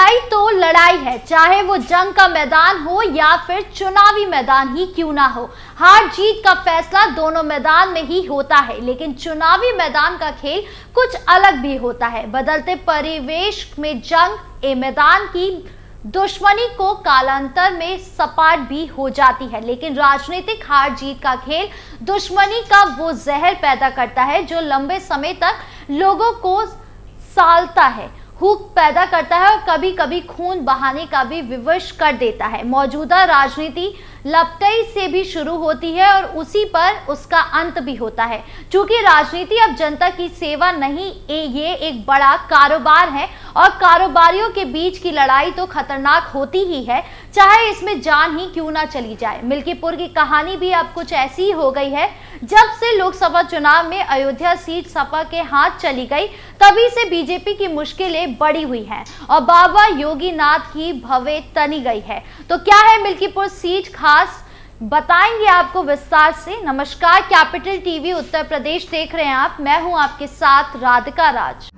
लड़ाई तो लड़ाई है, चाहे वो जंग का मैदान हो या फिर चुनावी मैदान ही क्यों ना हो। हार जीत का फैसला दोनों मैदान में ही होता है, लेकिन चुनावी मैदान का खेल कुछ अलग भी होता है। बदलते परिवेश में जंग ए मैदान की दुश्मनी को कालांतर में सपाट भी हो जाती है, लेकिन राजनीतिक हार जीत का खेल दुश्मनी का वो जहर पैदा करता है जो लंबे समय तक लोगों को सालता है, हुक पैदा करता है और कभी कभी खून बहाने का भी विवश कर देता है। मौजूदा राजनीति लपटई से भी शुरू होती है और उसी पर उसका अंत भी होता है। क्योंकि राजनीति अब जनता की सेवा नहीं, ये एक बड़ा कारोबार है और कारोबारियों के बीच की लड़ाई तो खतरनाक होती ही है, चाहे इसमें जान ही क्यों ना चली जाए। मिल्कीपुर की कहानी भी अब कुछ ऐसी ही हो गई है। जब से लोकसभा चुनाव में अयोध्या सीट सपा के हाथ चली गई, तभी से बीजेपी की मुश्किलें बढ़ी हुई हैं और बाबा योगी नाथ की भवें तनी गई है। तो क्या है मिल्कीपुर सीट खास, बताएंगे आपको विस्तार से। नमस्कार, कैपिटल टीवी उत्तर प्रदेश देख रहे हैं आप, मैं हूं आपके साथ राधिका राज।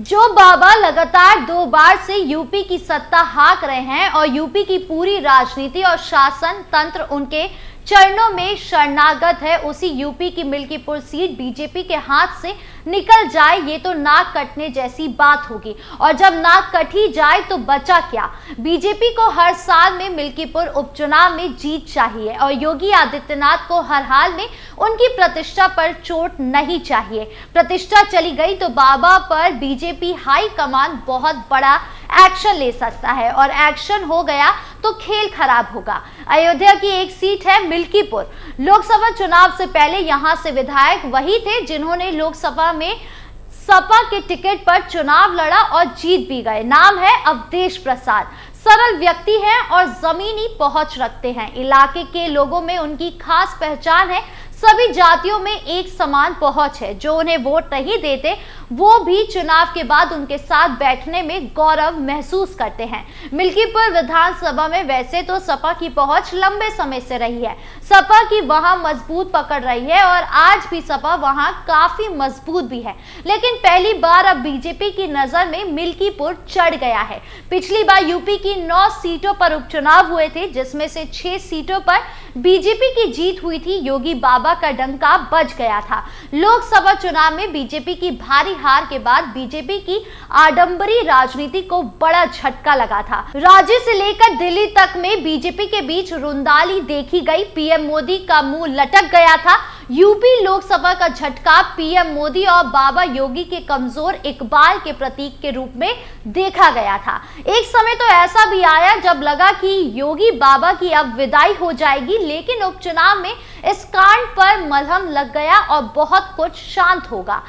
जो बाबा लगातार 2 बार से यूपी की सत्ता हाँक रहे हैं और यूपी की पूरी राजनीति और शासन तंत्र उनके चरणों में शरणागत है, उसी यूपी की मिल्कीपुर सीट बीजेपी के हाथ से निकल जाए, ये तो नाक कटने जैसी बात होगी। और जब नाक कट ही जाए तो बचा क्या। बीजेपी को हर साल में मिल्कीपुर उपचुनाव में जीत चाहिए और योगी आदित्यनाथ को हर हाल में उनकी प्रतिष्ठा पर चोट नहीं चाहिए। प्रतिष्ठा चली गई तो बाबा पर बीजेपी हाई कमान बहुत बड़ा एक्शन ले सकता है और एक्शन हो गया तो खेल खराब होगा। अयोध्या की एक सीट है मिल्कीपुर। लोकसभा चुनाव से पहले यहां से विधायक वही थे जिन्होंने लोकसभा में सपा के टिकट पर चुनाव लड़ा और जीत भी गए। नाम है अवधेश प्रसाद। सरल व्यक्ति हैं और जमीनी पहुंच रखते हैं। इलाके के लोगों में उनकी खास पहचान है। सभी जातियों में एक समान पहुंच है। जो उन्हें वोट नहीं देते वो भी चुनाव के बाद उनके साथ बैठने में गौरव महसूस करते हैं। मिल्कीपुर विधानसभा में वैसे तो सपा की पहुंच लंबे समय से रही है, सपा की वहां मजबूत पकड़ रही है और आज भी सपा वहां काफी मजबूत भी है, लेकिन पहली बार अब बीजेपी की नजर में मिल्कीपुर चढ़ गया है। पिछली बार यूपी की 9 सीटों पर उपचुनाव हुए थे, जिसमें से 6 सीटों पर बीजेपी की जीत हुई थी। योगी बाबा का डंका बज गया था। लोकसभा चुनाव में बीजेपी की भारी हार के बाद बीजेपी की आडंबरी राजनीति को बड़ा झटका लगा था। राज्य से लेकर दिल्ली तक में बीजेपी के बीच रुंदाली देखी गई। पीएम मोदी का मुंह लटक गया था। यूपी लोकसभा का झटका पीएम मोदी और बाबा योगी के कमजोर इकबाल के प्रतीक के रूप में देखा गया था। एक समय तो ऐसा भी आया जब लगा कि योगी बाबा की अब विदाई हो जाएगी, लेकिन उपचुनाव में इस कांड पर मलहम लग गया और बहुत कुछ शांत होगा।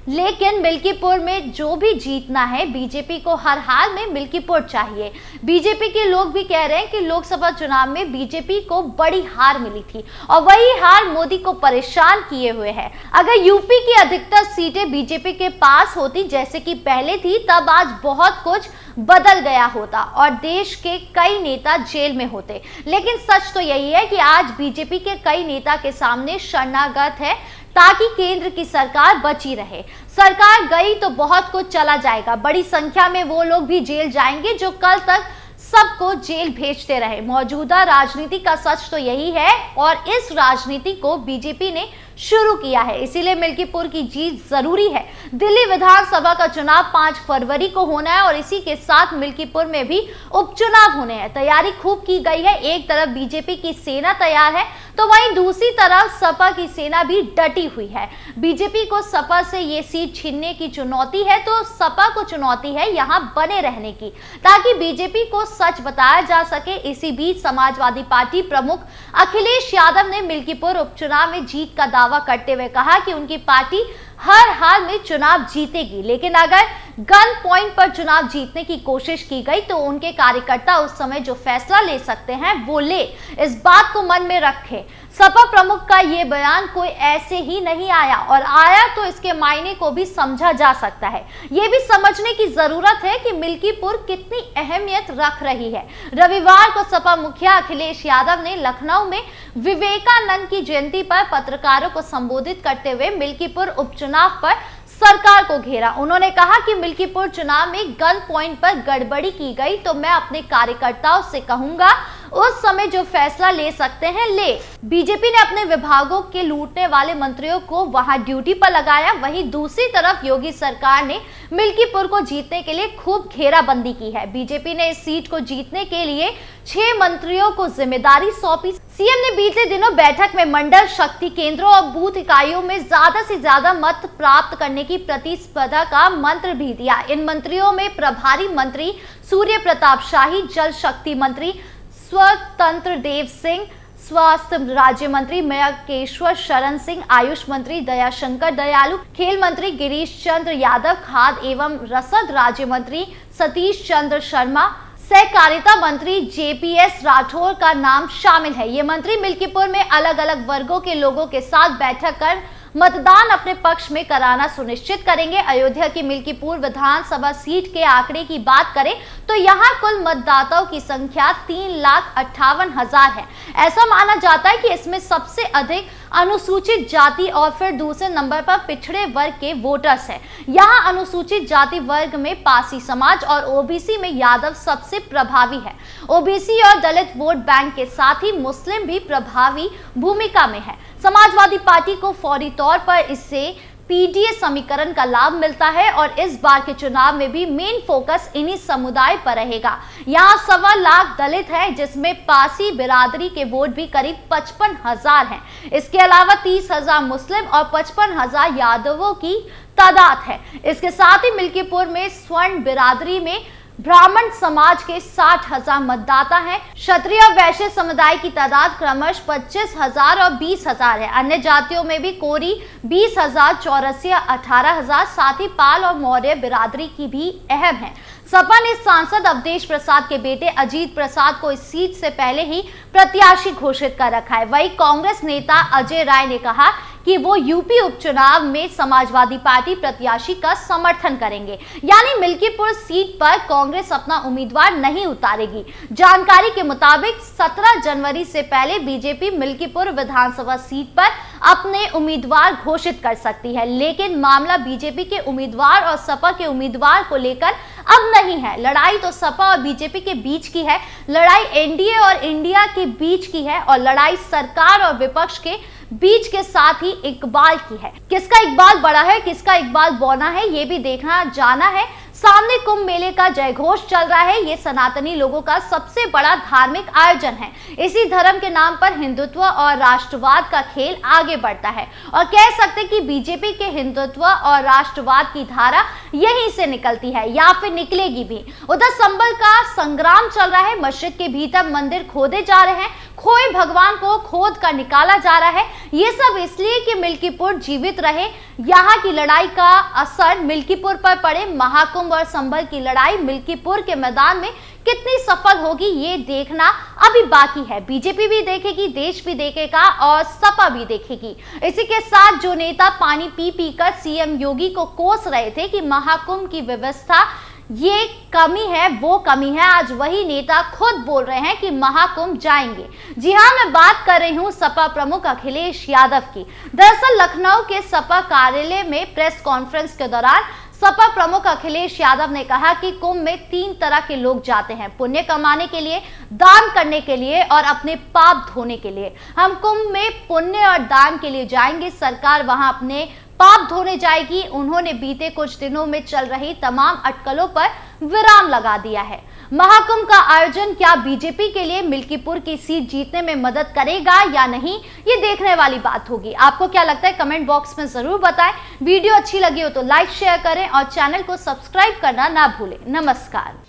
लेकिन मिल्कीपुर में जो भी जीतना है, बीजेपी को हर हाल में मिल्कीपुर चाहिए। बीजेपी के लोग भी कह रहे हैं कि लोकसभा चुनाव में बीजेपी को बड़ी हार मिली थी और वही हार मोदी को परेशान किए हुए है। अगर यूपी की अधिकतर सीटें बीजेपी के पास होती जैसे कि पहले थी, तब आज बहुत कुछ बदल गया होता और देश के कई नेता जेल में होते। लेकिन सच तो यही है कि आज बीजेपी के कई नेता के सामने शरणागत है ताकि केंद्र की सरकार बची रहे। सरकार गई तो बहुत कुछ चला जाएगा। बड़ी संख्या में वो लोग भी जेल जाएंगे जो कल तक सबको जेल भेजते रहे। मौजूदा राजनीति का सच तो यही है और इस राजनीति को बीजेपी ने शुरू किया है, इसीलिए मिल्कीपुर की जीत जरूरी है। दिल्ली विधानसभा का चुनाव 5 फरवरी को होना है और इसी के साथ मिल्कीपुर में भी उपचुनाव होने हैं। तैयारी खूब की गई है। एक तरफ बीजेपी की सेना तैयार है तो वहीं दूसरी तरफ सपा की सेना भी डटी हुई है। बीजेपी को सपा से ये सीट छीनने की चुनौती है तो सपा को चुनौती है यहां बने रहने की, ताकि बीजेपी को सच बताया जा सके। इसी बीच समाजवादी पार्टी प्रमुख अखिलेश यादव ने मिल्कीपुर उपचुनाव में जीत का दावा करते हुए कहा कि उनकी पार्टी हर हाल में चुनाव जीतेगी, लेकिन अगर गन पॉइंट पर चुनाव जीतने की कोशिश की गई तो उनके कार्यकर्ता उस समय जो फैसला ले सकते हैं वो ले, इस बात को मन में रखें। सपा प्रमुख का ये बयान कोई ऐसे ही नहीं आया, और आया तो इसके मायने को भी समझा जा सकता है। ये भी समझने की जरूरत है कि मिल्कीपुर कितनी अहमियत रख रही है। रविवार को सपा मुखिया अखिलेश यादव ने लखनऊ में विवेकानंद की जयंती पर पत्रकारों को संबोधित करते हुए मिल्कीपुर उपचुनाव पर सरकार को घेरा। उन्होंने कहा कि मिल्कीपुर चुनाव में गन पॉइंट पर गड़बड़ी की गई तो मैं अपने कार्यकर्ताओं से कहूंगा उस समय जो फैसला ले सकते हैं ले। बीजेपी ने अपने विभागों के लूटने वाले मंत्रियों को वहां ड्यूटी पर लगाया, वहीं दूसरी तरफ योगी सरकार ने मिल्कीपुर को जीतने के लिए खूब घेराबंदी की है। बीजेपी ने इस सीट को जीतने के लिए 6 मंत्रियों को जिम्मेदारी सौंपी। सीएम ने बीते दिनों बैठक में मंडल, शक्ति केंद्रों और बूथ इकाइयों में ज्यादा से ज्यादा मत प्राप्त करने की प्रतिस्पर्धा का मंत्र भी दिया। इन मंत्रियों में प्रभारी मंत्री सूर्य प्रताप शाही, जल शक्ति मंत्री स्वतंत्र देव सिंह, स्वास्थ्य राज्य मंत्री मयकेश्वर शरण सिंह, आयुष मंत्री दयाशंकर दयालु, खेल मंत्री गिरीश चंद्र यादव, खाद्य एवं रसद राज्य मंत्री सतीश चंद्र शर्मा, सहकारिता मंत्री जेपीएस राठौर का नाम शामिल है। ये मंत्री मिल्कीपुर में अलग अलग वर्गों के लोगों के साथ बैठक कर मतदान अपने पक्ष में कराना सुनिश्चित करेंगे। अयोध्या की मिल्कीपुर विधानसभा सीट के आंकड़े की बात करें तो यहां कुल मतदाताओं की संख्या 3,58,000 है। ऐसा माना जाता है कि इसमें सबसे अधिक अनुसूचित जाति और फिर दूसरे नंबर पर पिछड़े वर्ग के वोटर्स हैं। यहां अनुसूचित जाति वर्ग में पासी समाज और ओबीसी में यादव सबसे प्रभावी है। ओबीसी और दलित वोट बैंक के साथ ही मुस्लिम भी प्रभावी भूमिका में है। समाजवादी पार्टी को फौरी तौर पर इससे पीडीए समीकरण का लाभ मिलता है और इस बार के चुनाव में भी मेन फोकस इन्हीं समुदाय पर रहेगा। यहाँ 1.25 लाख दलित हैं, जिसमें पासी बिरादरी के वोट भी करीब 55,000 हैं। इसके अलावा 30,000 मुस्लिम और 55,000 यादवों की तादाद है। इसके साथ ही मिल्कीपुर में स्वर्ण बिरादरी में ब्राह्मण समाज के 60,000 मतदाता हैं। क्षत्रिय और वैश्य समुदाय की तादाद क्रमश 25,000 और 20,000 है। अन्य जातियों में भी कोरी 20,000, चौरसिया 18,000, साथ ही पाल और मौर्य बिरादरी की भी अहम है। सपा ने सांसद अवधेश प्रसाद के बेटे अजीत प्रसाद को इस सीट से पहले ही प्रत्याशी घोषित कर रखा है। वहीं कांग्रेस नेता अजय राय ने कहा कि वो यूपी उपचुनाव में समाजवादी पार्टी प्रत्याशी का समर्थन करेंगे, यानी मिल्कीपुर सीट पर कांग्रेस अपना उम्मीदवार नहीं उतारेगी। जानकारी के मुताबिक 17 जनवरी से पहले बीजेपी मिल्कीपुर विधानसभा सीट पर अपने उम्मीदवार घोषित कर सकती है, लेकिन मामला बीजेपी के उम्मीदवार और सपा के उम्मीदवार को लेकर अब नहीं है। लड़ाई तो सपा और बीजेपी के बीच की है, लड़ाई एनडीए और इंडिया के बीच की है, और लड़ाई सरकार और विपक्ष के बीच के साथ ही इकबाल की है। किसका इकबाल बड़ा है, किसका इकबाल बौना है, ये भी देखना जाना है। सामने कुंभ मेले का जयघोष चल रहा है। ये सनातनी लोगों का सबसे बड़ा धार्मिक आयोजन है। इसी धर्म के नाम पर हिंदुत्व और राष्ट्रवाद का खेल आगे बढ़ता है, और कह सकते कि बीजेपी के हिंदुत्व और राष्ट्रवाद की धारा यहीं से निकलती है या फिर निकलेगी भी। उधर संभल का संग्राम चल रहा है। मस्जिद के भीतर मंदिर खोदे जा रहे हैं, खोए भगवान को खोद कर निकाला जा रहा है। ये सब इसलिए कि मिल्कीपुर जीवित रहे। यहाँ की लड़ाई का असर मिल्कीपुर पर पड़े। महाकुंभ और संभल की लड़ाई मिल्कीपुर के मैदान में कितनी सफल होगी ये देखना अभी बाकी है। बीजेपी भी देखेगी, देश भी देखेगा और सपा भी देखेगी। इसी के साथ जो नेता पानी पी पी कर सीएम योगी को कोस रहे थे कि महाकुंभ की व्यवस्था ये कमी है, वो कमी है, आज वही नेता खुद बोल रहे हैं कि महाकुंभ जाएंगे। जी हां, मैं बात कर रही हूं सपा प्रमुख अखिलेश यादव की। दरअसल लखनऊ के सपा कार्यालय में प्रेस कॉन्फ्रेंस के दौरान सपा प्रमुख अखिलेश यादव ने कहा कि कुंभ में 3 तरह के लोग जाते हैं, पुण्य कमाने के लिए, दान करने के लिए और अपने पाप धोने के लिए। हम कुंभ में पुण्य और दान के लिए जाएंगे, सरकार वहां अपने पाप धोने जाएगी। उन्होंने बीते कुछ दिनों में चल रही तमाम अटकलों पर विराम लगा दिया है। महाकुंभ का आयोजन क्या बीजेपी के लिए मिल्कीपुर की सीट जीतने में मदद करेगा या नहीं, ये देखने वाली बात होगी। आपको क्या लगता है कमेंट बॉक्स में जरूर बताएं। वीडियो अच्छी लगी हो तो लाइक शेयर करें और चैनल को सब्सक्राइब करना ना भूलें। नमस्कार।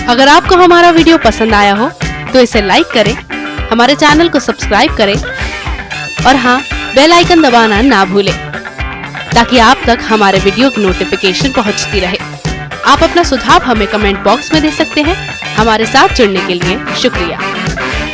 अगर आपको हमारा वीडियो पसंद आया हो तो इसे लाइक करें, हमारे चैनल को सब्सक्राइब करें और हाँ, बेल आइकन दबाना ना भूलें ताकि आप तक हमारे वीडियो की नोटिफिकेशन पहुंचती रहे। आप अपना सुझाव हमें कमेंट बॉक्स में दे सकते हैं। हमारे साथ जुड़ने के लिए शुक्रिया।